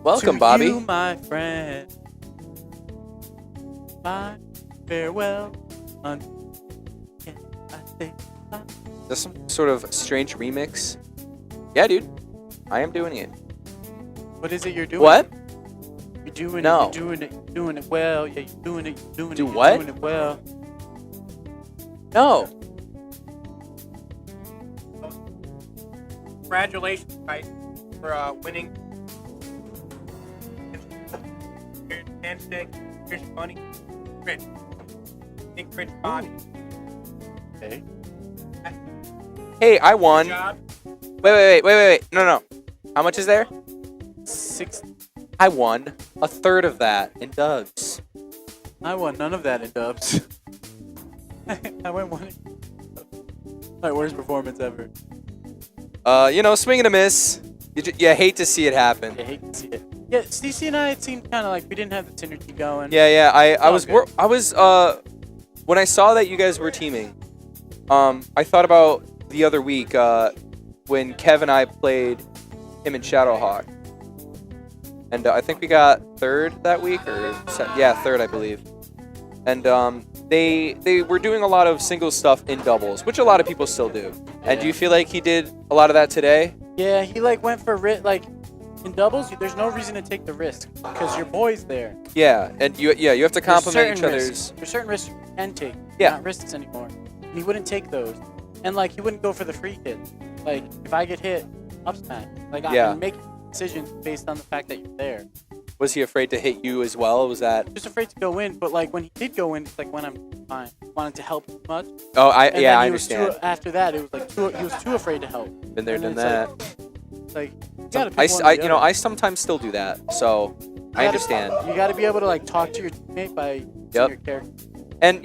Welcome, Bobby. You, my friend. My farewell. Can I say bye? Is this some sort of strange remix? Yeah, dude. I am doing it. What is it you're doing? What? You're doing No. it. You're doing it. You're doing it well. Yeah, you're doing it. You're doing it. Do you're what? Doing it well. No. Congratulations, guys, for winning. Here's handshake. Here's money. Rich. Big rich body. Okay. Hey, I won. Good job. Wait. No. How much is there? 6. I won a third of that in dubs. I won none of that in dubs. I went one. My worst performance ever. Swing and a miss. You hate to see it happen. I hate to see it. Yeah, CC and I, it seemed kind of like we didn't have the synergy going. Yeah. I was good. when I saw that you guys were teaming, I thought about the other week when Kev and I played him and Shadowhawk, and I think we got third that week, third I believe. And they were doing a lot of single stuff in doubles, which a lot of people still do. And do you feel like he did a lot of that today? Yeah, he went for in doubles. There's no reason to take the risk because your boy's there. Yeah, and you have to compliment each other's. There's certain risks you can take. Yeah. Not risks anymore. And he wouldn't take those. And he wouldn't go for the free hit. If I get hit, up smash. I can make decisions based on the fact that you're there. Was he afraid to hit you as well? Was that Just afraid to go in, but when he did go in, it's when I'm fine. Wanted to help too much. Oh, I And understand. After that, it was he was too afraid to help. Been there, And done it's that. You gotta pick one or the other. I sometimes still do that, so I understand. You gotta be able to talk to your teammate by Yep. your character. And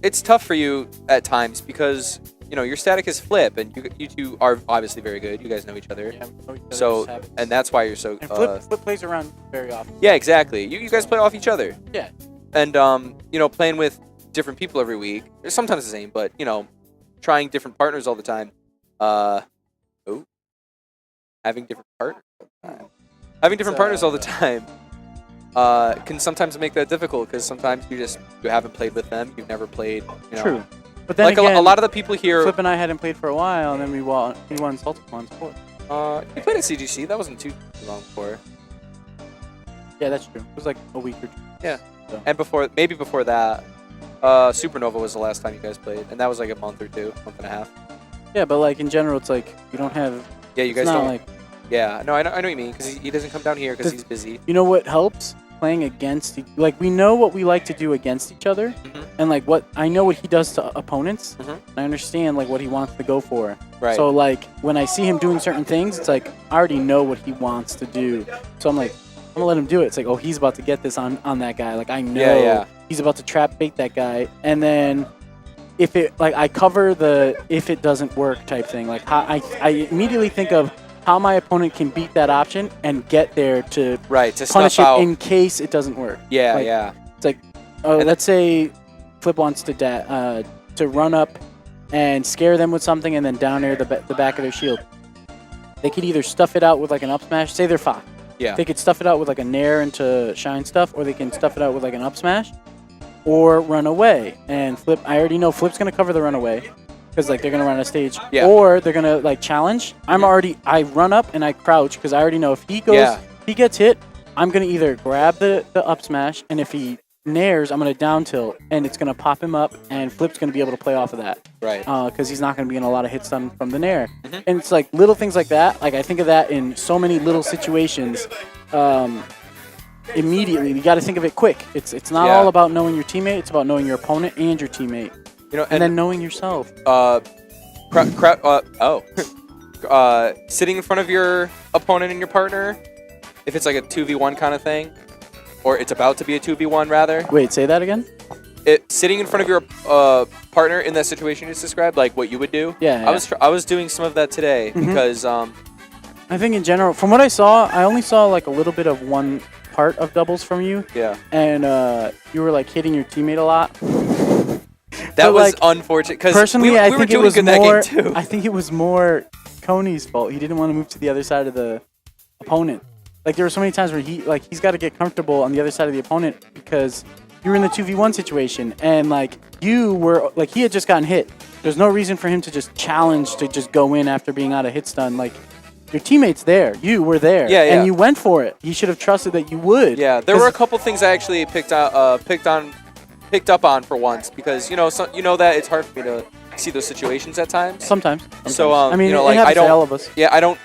it's tough for you at times because your static is Flip, and you two are obviously very good. You guys know each other, Yeah, we know each other's so habits. and that's why you're so. And Flip plays around very often. Yeah, exactly. You guys play off each other. Yeah. And playing with different people every week, they're sometimes the same, but trying different partners all the time. Having different partners all the time. Having different partners all the time can sometimes make that difficult because sometimes you haven't played with them. You've never played. True. But then a lot of the people here. Flip and I hadn't played for a while, and then we won Salted Ones for. You played at CGC. That wasn't too long before. Yeah, that's true. It was a week or two. Yeah. So. And before that, Supernova was the last time you guys played, and that was a month or two, month and a half. Yeah, but in general, it's you don't have. Yeah, you guys it's not don't. Yeah, no, I know what you mean because he doesn't come down here because he's busy. You know what helps? Playing against we know what we like to do against each other, and what I know what he does to opponents. And I understand what he wants to go for. Right. So when I see him doing certain things, it's I already know what he wants to do. So I'm gonna let him do it. It's he's about to get this on that guy. I know he's about to trap bait that guy, and then if it I cover the if it doesn't work type thing. I immediately think of how my opponent can beat that option and get there to punish it out. in case it doesn't work. Yeah, It's let's say Flip wants to run up and scare them with something and then down air the back of their shield. They could either stuff it out with an up smash. Say they're Fox. Yeah. They could stuff it out with a nair into shine stuff, or they can stuff it out with an up smash, or run away. And Flip, I already know Flip's gonna cover the runaway. Because they're gonna run a stage, or they're gonna challenge. I run up and I crouch because I already know if he goes, if he gets hit, I'm gonna either grab the up smash, and if he nairs, I'm gonna down tilt, and it's gonna pop him up, and Flip's gonna be able to play off of that. Right. Because he's not gonna be in a lot of hits from the nair, and it's little things like that. I think of that in so many little situations. Immediately, you got to think of it quick. It's not all about knowing your teammate. It's about knowing your opponent and your teammate. And then knowing yourself. Sitting in front of your opponent and your partner, if it's a 2v1 kind of thing, or it's about to be a 2v1 rather. Wait, say that again? Sitting in front of your partner in that situation you just described, what you would do. Yeah. I was doing some of that today because I think in general, from what I saw, I only saw a little bit of one part of doubles from you. Yeah. And you were hitting your teammate a lot. That was unfortunate because personally, we I were think doing it was good more. that game too. I think it was more KoE's fault. He didn't want to move to the other side of the opponent. like there were so many times where he's got to get comfortable on the other side of the opponent because you were in the 2v1 situation and like you were like he had just gotten hit. There's no reason for him to just challenge to just go in after being out of hit stun. Like your teammate's there, you were there, and you went for it. You should have trusted that you would. Yeah, there were a couple things I actually picked up on for once because you know that it's hard for me to see those situations at times. Sometimes. So I mean, you know, it like happens to all of us. Yeah, I don't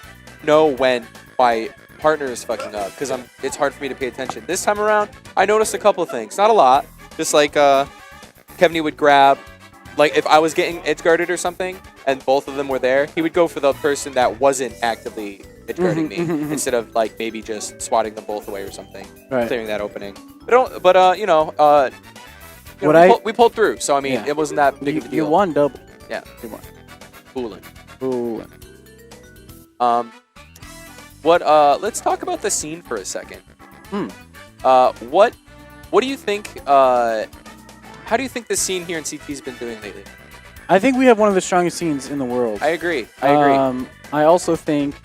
know when my partner is fucking up because it's hard for me to pay attention. This time around, I noticed a couple of things, not a lot. Just like Kevin would grab, like if I was getting edge guarded or something, and both of them were there, he would go for the person that wasn't actively edge guarding me instead of like maybe just swatting them both away or something, clearing that opening. We pulled through, so I mean it wasn't that big of a deal. You won double. Yeah, you won. Fooling. Let's talk about the scene for a second. What do you think? How do you think the scene here in CT's been doing lately? I think we have one of the strongest scenes in the world. I agree. I also think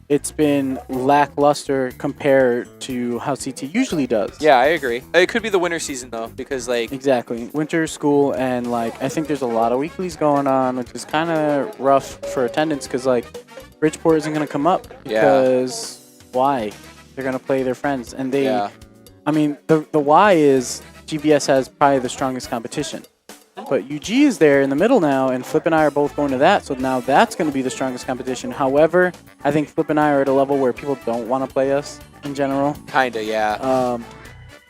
it's been lackluster compared to how CT usually does. Yeah, I agree. It could be the winter season though, because like exactly winter school and like I think there's a lot of weeklies going on, which is kind of rough for attendance because like Bridgeport isn't going to come up because why? They're going to play their friends and they. Yeah. I mean the why is GVS has probably the strongest competition. But UG is there in the middle now, and Flip and I are both going to that, so now that's going to be the strongest competition. However, I think Flip and I are at a level where people don't want to play us in general. Kinda, yeah.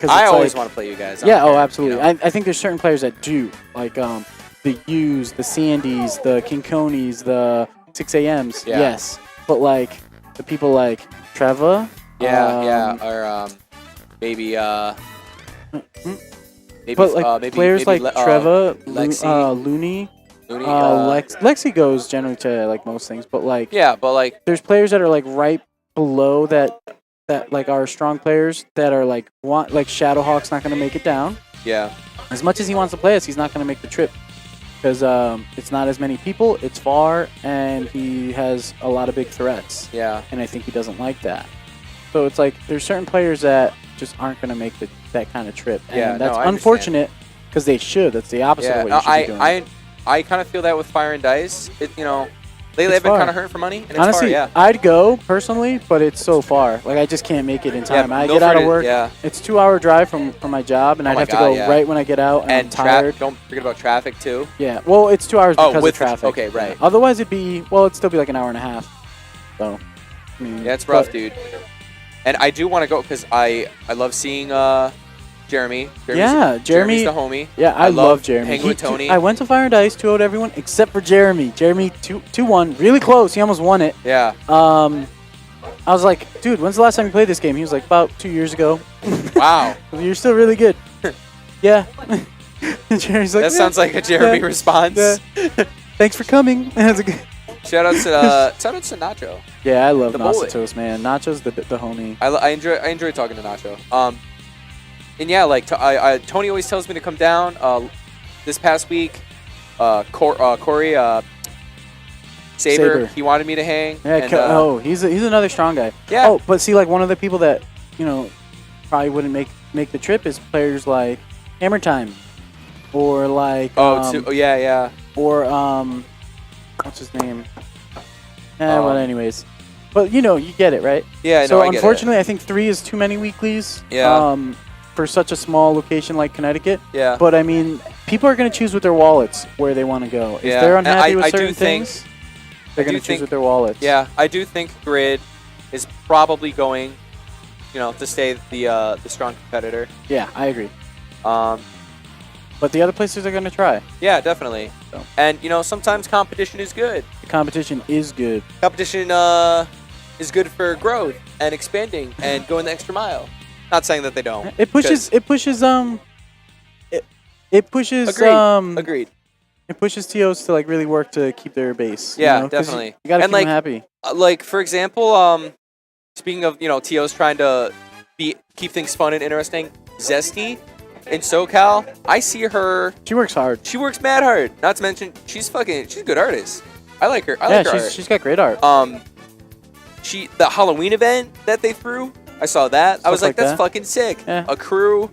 I always want to play you guys. Yeah, absolutely. You know? I think there's certain players that do, like the U's, the Sandys, the King Coneys, the 6 a.m.s, yes. But like the people like Trevor. Or maybe... But like players like Trevor, Looney, Lexi goes generally to like most things, but like there's players that are like right below that like are strong players that are like Shadowhawk's not going to make it down. Yeah. As much as he wants to play us, he's not going to make the trip because it's not as many people, it's far, and he has a lot of big threats. Yeah. And I think he doesn't like that. So it's like there's certain players that just aren't going to make that kind of trip. And that's unfortunate because they should. That's the opposite of what you should be doing. I kind of feel that with Fire and Dice. Lately I've been kind of hurting for money. And honestly, it's far, I'd go personally, but it's so far. Like I just can't make it in time. I get out of work. It's 2-hour drive from my job, and I'd have to go right when I get out. And I'm tired. Don't forget about traffic too. Yeah. Well, it's 2 hours because of traffic. Okay, right. Otherwise, it'd still be like an hour and a half. So. I mean, yeah, it's rough, dude. And I do want to go because I love seeing Jeremy. Jeremy's the homie. Yeah, I love Jeremy. Hanging with Tony. I went to Fire and Dice, 2-0'd everyone except for Jeremy. Jeremy 2-1, really close. He almost won it. Yeah. I was like, dude, when's the last time you played this game? He was like, about 2 years ago. Wow. You're still really good. Yeah. Jeremy's like, that sounds like a Jeremy response. Thanks for coming. Shout out to Nacho. Yeah, I love Nacho, man. Nacho's the homie. I enjoy talking to Nacho. And yeah, like Tony always tells me to come down. This past week, KoE Saber, he wanted me to hang. Yeah, he's another strong guy. Yeah. Oh, but see, like one of the people that probably wouldn't make the trip is players like Hammer Time, or like or what's his name? Well, anyways. But, you get it, right? Yeah, so, unfortunately, I think 3 is too many weeklies for such a small location like Connecticut. Yeah. But, I mean, people are going to choose with their wallets where they want to go. If they're unhappy with certain things, they're going to choose with their wallets. Yeah, I do think Grid is probably going, to stay the strong competitor. Yeah, I agree. But the other places are going to try. Yeah, definitely. So. And, sometimes competition is good. The competition is good. Competition is good for growth and expanding and going the extra mile. Not saying that they don't. It pushes Agreed. It pushes TOs to really work to keep their base. Yeah, definitely. You got to keep them happy. Like for example, speaking of, TOs trying to keep things fun and interesting, Zesty in SoCal, I see her. She works hard. She works mad hard. Not to mention, she's a good artist. I like her. I like her art. She's got great art. the Halloween event that they threw, I saw that. I was like, that's fucking sick. Yeah. A crew.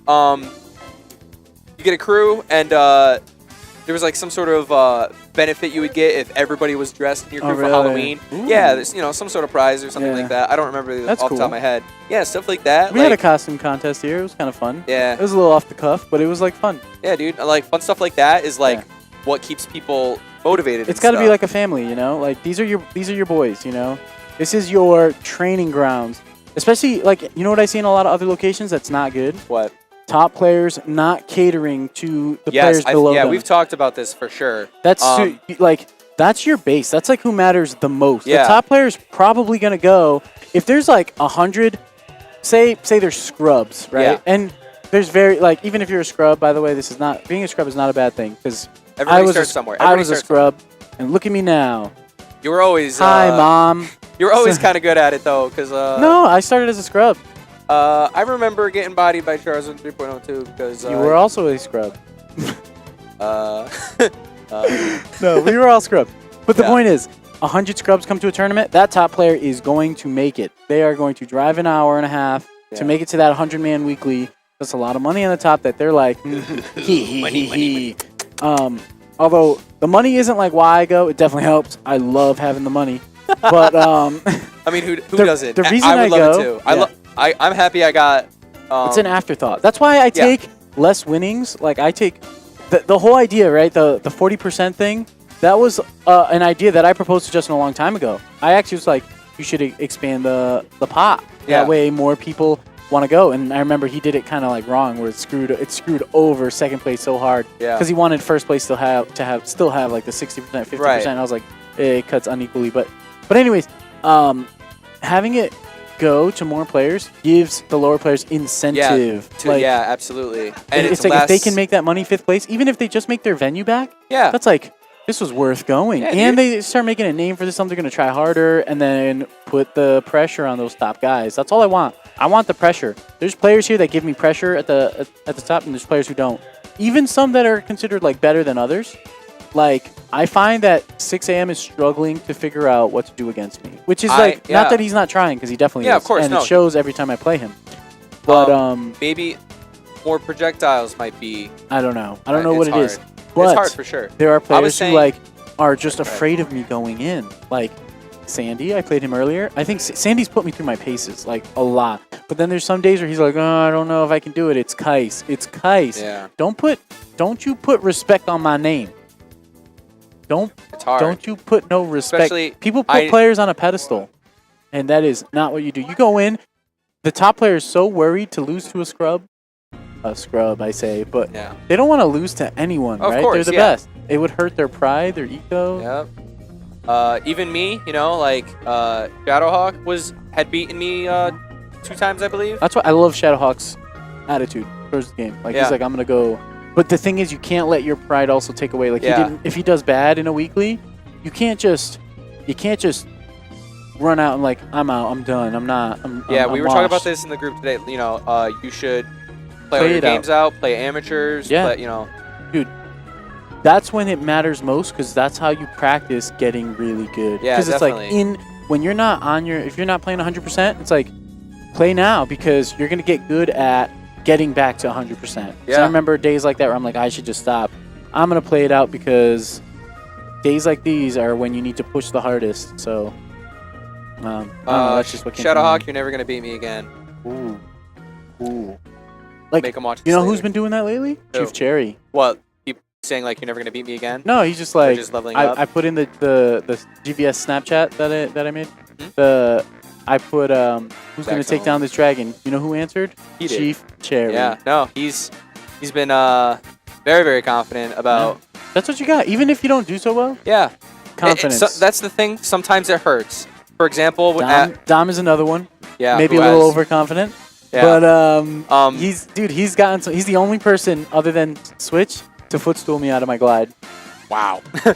You get a crew, and there was like some sort of benefit you would get if everybody was dressed in your crew for Halloween. Ooh. Yeah, there's some sort of prize or something like that. I don't remember That's off the top of my head. Yeah, stuff like that. We had a costume contest here. It was kind of fun. Yeah. It was a little off the cuff, but it was like fun. Yeah, dude. Like fun stuff like that is like what keeps people motivated. It's got to be like a family, you know. Like these are your boys, you know. This is your training grounds. Especially like what I see in a lot of other locations that's not good. What? Top players not catering to the players below them. Yeah, we've talked about this for sure. That's like that's your base. That's like who matters the most. Yeah. The top player's probably gonna go if there's like 100. Say there's scrubs, right? Yeah. And there's even if you're a scrub, by the way, being a scrub is not a bad thing because everybody starts somewhere. I was a scrub, and look at me now. You were always hi, mom. You were always kind of good at it though, because no, I started as a scrub. I remember getting bodied by Charles in 3.02 because you were also a scrub. No, we were all scrubs. But the point is, 100 scrubs come to a tournament, that top player is going to make it. They are going to drive an hour and a half to make it to that 100-man weekly. That's a lot of money on the top that they're like, money. Although the money isn't like why I go, it definitely helps. I love having the money. But I mean, who doesn't? The reason I would love go, it too. I'm happy I got. It's an afterthought. That's why I take less winnings. Like I take the whole idea, right? The 40% thing. That was an idea that I proposed to Justin a long time ago. I actually was like, you should expand the pot. That way more people want to go. And I remember he did it kind of like wrong, where it screwed over second place so hard. Yeah. Because he wanted first place still have like the 60%, 50%. Right. And I was like, it cuts unequally. But anyways, having it go to more players gives the lower players incentive. Absolutely. And it's like if they can make that money 5th place, even if they just make their venue back, that's like, this was worth going. Yeah, and they start making a name for this, something they're going to try harder and then put the pressure on those top guys. That's all I want. I want the pressure. There's players here that give me pressure at the top, and there's players who don't. Even some that are considered like better than others. Like, I find that 6 a.m. is struggling to figure out what to do against me, which is not that he's not trying, because he definitely is. Of course, and it shows every time I play him. But maybe more projectiles might be. I don't know. I don't know what it is. But it's hard for sure. There are players who are just afraid of me going in. Like Sandy, I played him earlier. I think Sandy's put me through my paces like a lot. But then there's some days where he's like, oh, I don't know if I can do it. It's Kycse. It's Kycse. Yeah. Don't you put respect on my name. It's hard. Don't you put no respect. Especially people put players on a pedestal, and that is not what you do. You go in. The top player is so worried to lose to a scrub. A scrub, I say, but they don't want to lose to anyone, right? Course, they're the best. It would hurt their pride, their ego. Yep. Even me, Shadowhawk had beaten me 2 times, I believe. That's why I love Shadowhawk's attitude towards the game. Like he's like, I'm gonna go. But the thing is, you can't let your pride also take away. Like if he does bad in a weekly, you can't just run out and like, I'm out, I'm done, I'm not. We were talking about this in the group today. You should play all your games out, play amateurs. Yeah. Dude, that's when it matters most, because that's how you practice getting really good. Yeah, because it's like when you're not if you're not playing 100%, it's like play now, because you're gonna get good at getting back to 100%. Yeah. So I remember days like that where I'm like, I should just stop. I'm gonna play it out, because days like these are when you need to push the hardest. So, I don't know, that's just what came Shadowhawk, you're never gonna beat me again. Ooh. Like, make him watch. You know who's been doing that lately? Who? Chief Cherry. What? Keep saying like you're never gonna beat me again? No, he's just like, just leveling up? I put in the GVS Snapchat that I made. I put who's gonna take down this dragon? You know who answered? He did. Chief Cherry. Yeah. No, he's been very, very confident about. Yeah. That's what you got. Even if you don't do so well. Yeah. Confidence. That's the thing. Sometimes it hurts. For example, Dom is another one. Yeah. Maybe a little overconfident. Yeah. But he's the only person other than Switch to footstool me out of my glide. Wow. And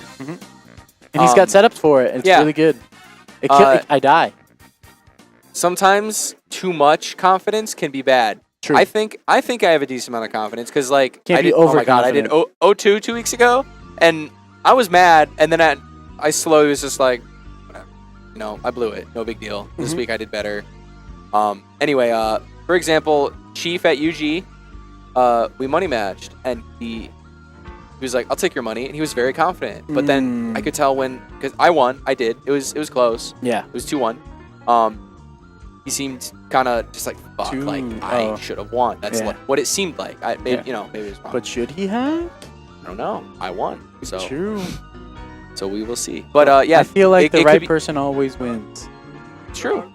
he's got setups for it. It's really good. I die. Sometimes too much confidence can be bad. True. I think I have a decent amount of confidence, because like I did 0-2 2 weeks ago, and I was mad, and then I slowly was just like, whatever. no, I blew it. No big deal. This week I did better. Anyway, for example, Chief at UG, we money matched, and he was like, "I'll take your money," and he was very confident. But then I could tell because I won, I did. It was close. Yeah. It was 2-1. He seemed kind of just like, fuck, like I should have won. That's what it seemed like. Maybe maybe it was wrong. But should he have? I don't know. I won. So True. So we will see. But yeah, I feel like the right person always wins. It's true.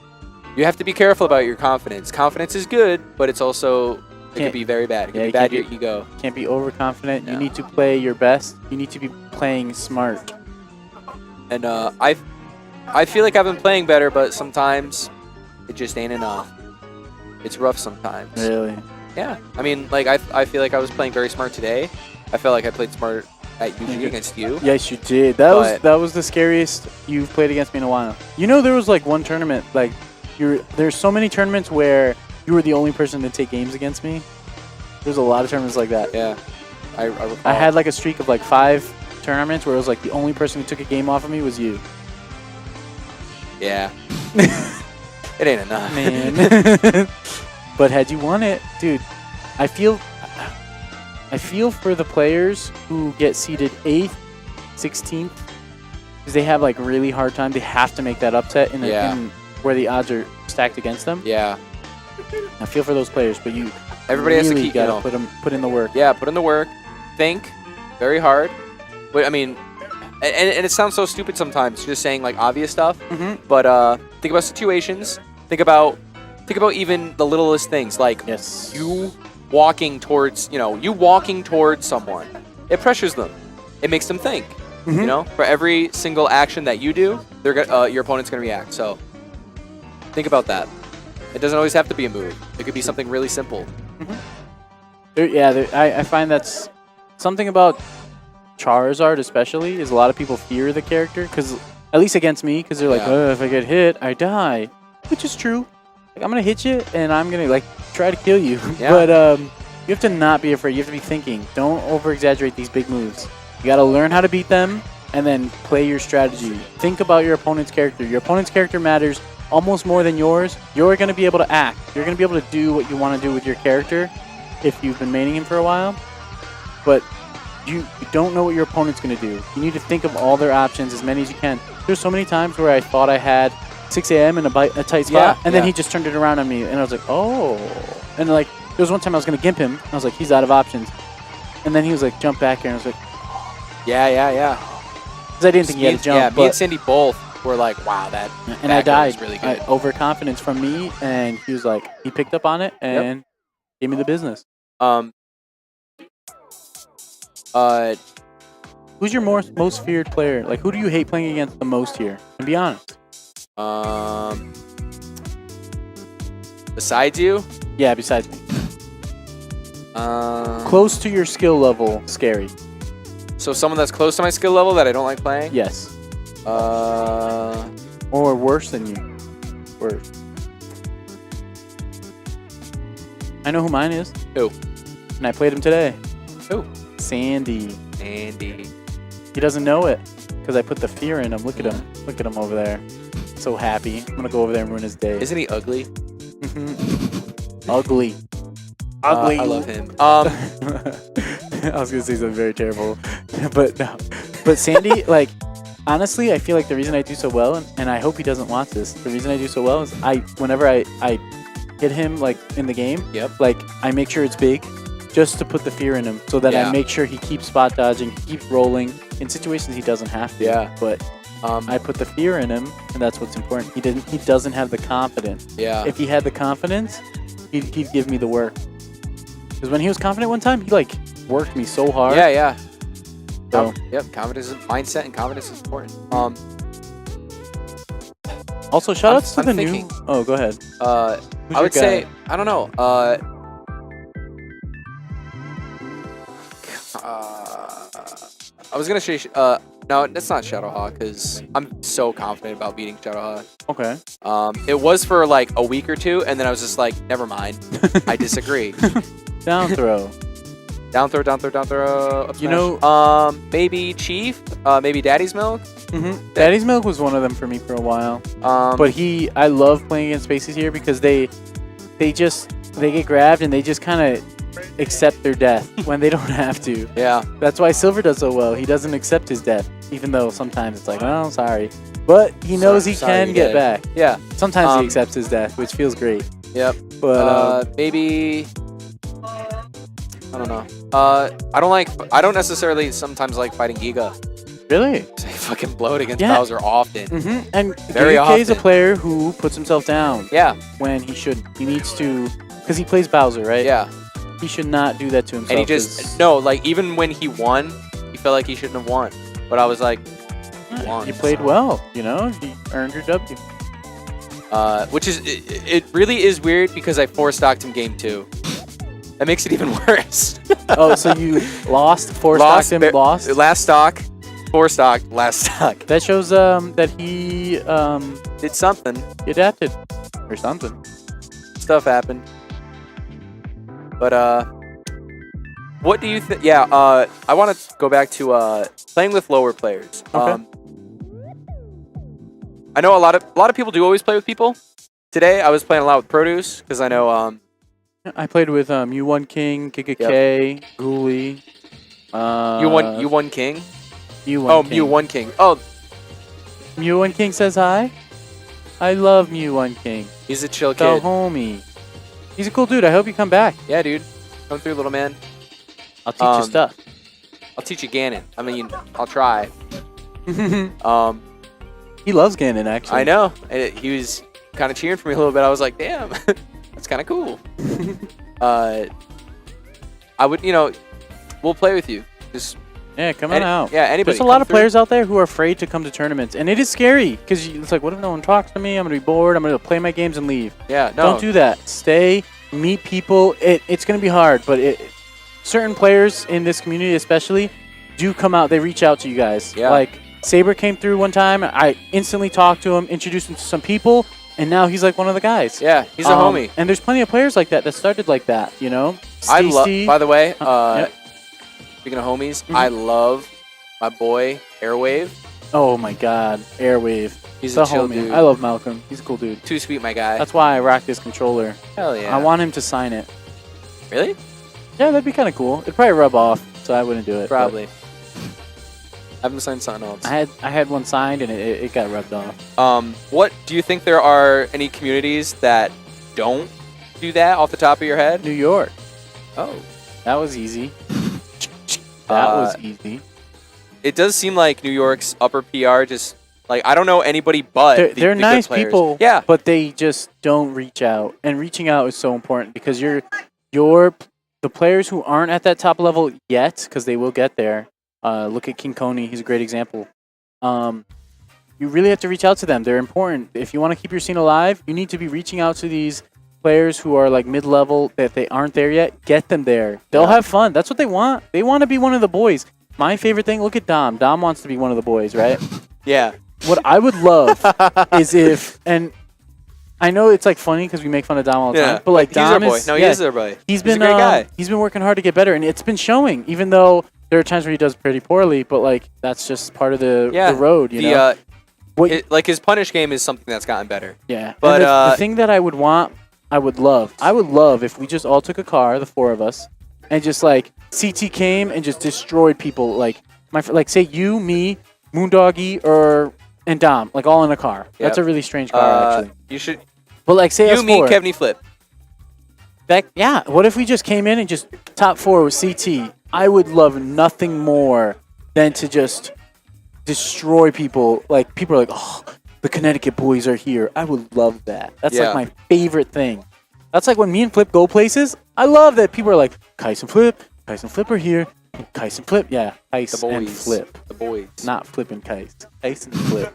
You have to be careful about your confidence. Confidence is good, but it's also it can be very bad. It can be bad to your ego. Can't be overconfident. No. You need to play your best. You need to be playing smart. And I feel like I've been playing better, but sometimes it just ain't enough. It's rough sometimes. Really? Yeah. I mean, like I feel like I was playing very smart today. I felt like I played smart at UG against you. Yes, you did. That was the scariest you've played against me in a while. You know, there was like one tournament, like there's so many tournaments where you were the only person to take games against me. There's a lot of tournaments like that. Yeah, I recall. I had like a streak of like 5 tournaments where it was like the only person who took a game off of me was you. Yeah. It ain't enough. Man. But had you won it, dude, I feel for the players who get seeded 8th, 16th, because they have like really hard time. They have to make that upset in where the odds are stacked against them. Yeah. I feel for those players, but everybody really has to keep, put in the work. Yeah, put in the work. Think very hard. But I mean, and it sounds so stupid sometimes, just saying like obvious stuff. But think about situations. Think about even the littlest things, like you walking towards someone. It pressures them. It makes them think. You know, for every single action that you do, your opponent's gonna react. So think about that. It doesn't always have to be a move. It could be something really simple. I find that's something about Charizard especially is a lot of people fear the character, because at least against me, because they're like, oh, if I get hit, I die, which is true. Like, I'm gonna hit you and I'm gonna like try to kill you. But you have to not be afraid. You have to be thinking. Don't over exaggerate these big moves. You got to learn how to beat them and then play your strategy. Think about your opponent's character. Your opponent's character matters almost more than yours. You're going to be able to act. You're going to be able to do what you want to do with your character if you've been maining him for a while. But you don't know what your opponent's going to do. You need to think of all their options, as many as you can. There's so many times where I thought I had 6 a.m. in a tight spot, and then he just turned it around on me, and I was like, oh. And like, there was one time I was going to gimp him, and I was like, he's out of options. And then he was like, jump back here, and I was like, yeah. Because I didn't think he had to jump. Yeah, me and Cindy both were like, wow, that and I died. Was really good. Overconfidence from me, and he was like, he picked up on it and gave me the business. Who's your most feared player? Like, who do you hate playing against the most here? And be honest. Besides you? Yeah, besides me. Close to your skill level, scary. So someone that's close to my skill level that I don't like playing? Yes. Or worse than you. Worse. I know who mine is. Who? And I played him today. Who? Sandy. Andy. He doesn't know it because I put the fear in him. Look at him. Look at him over there. So happy. I'm going to go over there and ruin his day. Isn't he ugly? Ugly. Ugly. I love him. I was going to say something very terrible. But no. But Sandy, like, honestly, I feel like the reason I do so well, and I hope he doesn't watch this, the reason I do so well is whenever I hit him, like, in the game, like, I make sure it's big just to put the fear in him so that I make sure he keeps spot dodging, he keeps rolling in situations he doesn't have to. Yeah. But I put the fear in him, and that's what's important. He doesn't have the confidence. Yeah. If he had the confidence, he'd give me the work. Because when he was confident one time, he, like, worked me so hard. Yeah. So. Confidence is mindset, and confidence is important. Also, shoutouts to the new. Oh, go ahead. I would say, I don't know. I was gonna say, no, it's not Shadowhawk because I'm so confident about beating Shadowhawk. Okay. It was for like a week or two, and then I was just like, never mind. I disagree. Down throw. Down throw, up smash. You know, maybe Chief, maybe Daddy's Milk. Daddy's Milk was one of them for me for a while. But I love playing against Spaces here because they get grabbed and they just kind of accept their death when they don't have to. Yeah. That's why Silver does so well. He doesn't accept his death, even though sometimes it's like, oh, sorry. But he knows he can get back. Yeah. Sometimes he accepts his death, which feels great. Yep. But maybe I don't know. I don't necessarily sometimes like fighting Giga. Really? I fucking blow it against Bowser often. And Very KoE is a often. player who puts himself down. Yeah. When he shouldn't. He needs to, because he plays Bowser, right? Yeah. He should not do that to himself. And he just like even when he won, he felt like he shouldn't have won. But I was like, you played well. You know, you earned your W. Which is it really is weird because I 4-stocked him game 2. That makes it even worse. Oh, so you lost, 4-stocked him, lost? Last stock, 4-stocked, last stock. That shows that he did something. Adapted or something. Stuff happened. But what do you think? Yeah, I want to go back to playing with lower players. Okay. I know a lot of people do always play with people. Today I was playing a lot with Produce because I know I played with U1 King, K, Ghoulie. U1 King. U1 King. U1 King. Oh, U1 King says hi. I love U1 King. He's a chill The kid. homie. He's a cool dude. I hope you come back. Yeah, dude. Come through, little man. I'll teach you stuff. I'll teach you Ganon. I mean, I'll try. He loves Ganon, actually. I know. He was kind of cheering for me a little bit. I was like, damn, that's kind of cool. I would, we'll play with you. Just come on out. Yeah, anybody. There's a lot of players out there who are afraid to come to tournaments, and it is scary because it's like, what if no one talks to me? I'm gonna be bored. I'm gonna play my games and leave. Yeah, no. Don't do that. Stay, meet people. It's gonna be hard, but certain players in this community, especially, do come out. They reach out to you guys. Yeah. Like Saber came through one time. I instantly talked to him, introduced him to some people, and now he's like one of the guys. Yeah, he's a homie. And there's plenty of players like that started like that. You know. I love. By the way, yep. Speaking of homies, I love my boy Airwave. Oh my God, Airwave. He's the a chill homie. dude. I love Malcolm. He's a cool dude. Too sweet, my guy. That's why I rock this controller. Hell yeah. I want him to sign it. Really? Yeah, that'd be kind of cool. It'd probably rub off, so I wouldn't do it. Probably. I haven't signed something else. I had one signed and it got rubbed off. What do you think there are any communities that don't do that off the top of your head? New York. Oh. That was easy. That was easy. It does seem like New York's upper PR just like I don't know anybody but they're the nice good players. people. Yeah. But they just don't reach out. And reaching out is so important because the players who aren't at that top level yet, because they will get there. Look at King KoE. He's a great example. You really have to reach out to them. They're important. If you want to keep your scene alive, you need to be reaching out to these players who are like mid-level that they aren't there yet. Get them there. They'll have fun. That's what they want. They want to be one of the boys. My favorite thing, look at Dom. Dom wants to be one of the boys, right? Yeah. What I would love is if, and I know it's like funny because we make fun of Dom all the time, but like he's our Dom boy. is, No, he is our boy. He's a great guy. He's been working hard to get better, and it's been showing. Even though there are times where he does pretty poorly, but like that's just part of the road, you know. Like his punish game is something that's gotten better. Yeah, but the thing that I would love if we just all took a car, the 4 of us, and just like CT came and just destroyed people. Like say you, me, Moondoggy, and Dom, like all in a car. Yep. That's a really strange car, actually. You should. But like say you, us me, 4. Kevney, Flip. What if we just came in and just top 4 with CT? I would love nothing more than to just destroy people. Like people are like, oh, the Connecticut boys are here. I would love that. That's like my favorite thing. That's like when me and Flip go places. I love that people are like, Kycse and Flip are here. Kycse and Flip, yeah. Kycse and Flip. The boys. Not Flip and Kycse. Kycse and Flip.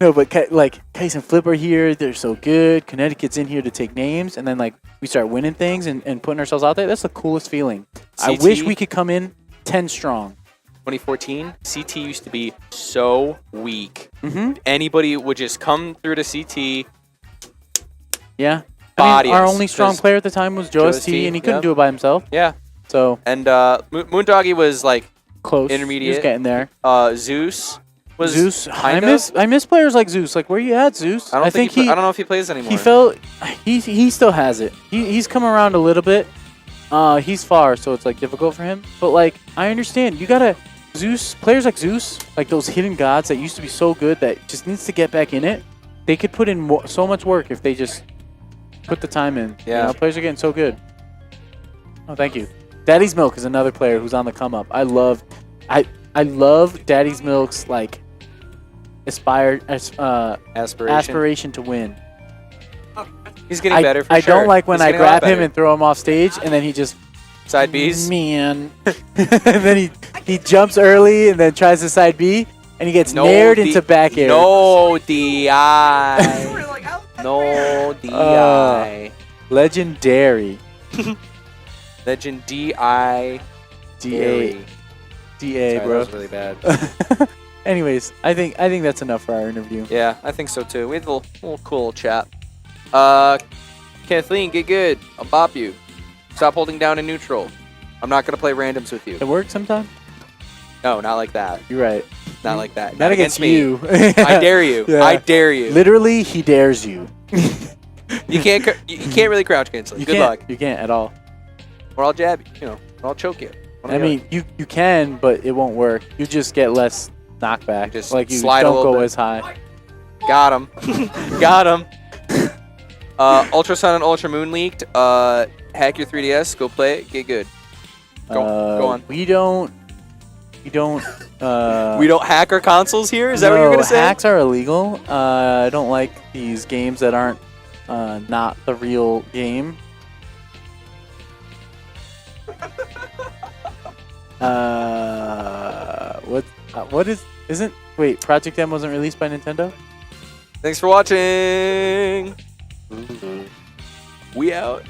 No, but Kycse and Flip are here. They're so good. Connecticut's in here to take names. And then like we start winning things and putting ourselves out there. That's the coolest feeling. I wish we could come in 10 strong. 2014, CT used to be so weak. Mm-hmm. Anybody would just come through to CT. Yeah. Body our only strong player at the time was Joe ST, and he couldn't do it by himself. Yeah. So And Moondoggy was like close. intermediate. He's getting there. Zeus was Zeus. kind I miss players like Zeus. Like, where you at, Zeus? I don't know if he plays anymore. He felt he still has it. He's come around a little bit. He's far, so it's like difficult for him. But like, I understand. You gotta Zeus players like Zeus, like those hidden gods that used to be so good that just needs to get back in it. They could put in so much work if they just put the time in. Yeah. You know, players are getting so good. Oh, thank you. Daddy's Milk is another player who's on the come up. I love Daddy's Milk's like aspiration to win. He's getting better for I sure. don't like when He's I getting a lot grab him better. and throw him off stage and then he just Side Bs. Man. And then he jumps early and then tries the side B and he gets nared into back air. No DI. No DI. Legendary. Legend DI. DA. Sorry, bro. that was really bad. Anyways, I think that's enough for our interview. Yeah, I think so too. We had a little cool chat. Kathleen, get good. I'll bop you. Stop holding down in neutral. I'm not gonna play randoms with you. It works sometimes? No, not like that. You're right. Not like that. Not against me. you. I dare you. Yeah. I dare you. Literally, he dares you. You can't really crouch cancel. Good luck. You can't at all. Or I'll jab you. Or I'll choke you. I mean, you can, but it won't work. You just get less knockback. You just like you slide a don't little go bit. as high. Got him. Got him. Ultra Sun and Ultra Moon leaked. Hack your 3DS. Go play it. Get good. Go on. We don't. We don't hack our consoles here? Is that what No, you're going to say? Hacks are illegal. I don't like these games that aren't not the real game. What isn't wait, Project M wasn't released by Nintendo? Thanks for watching. We out.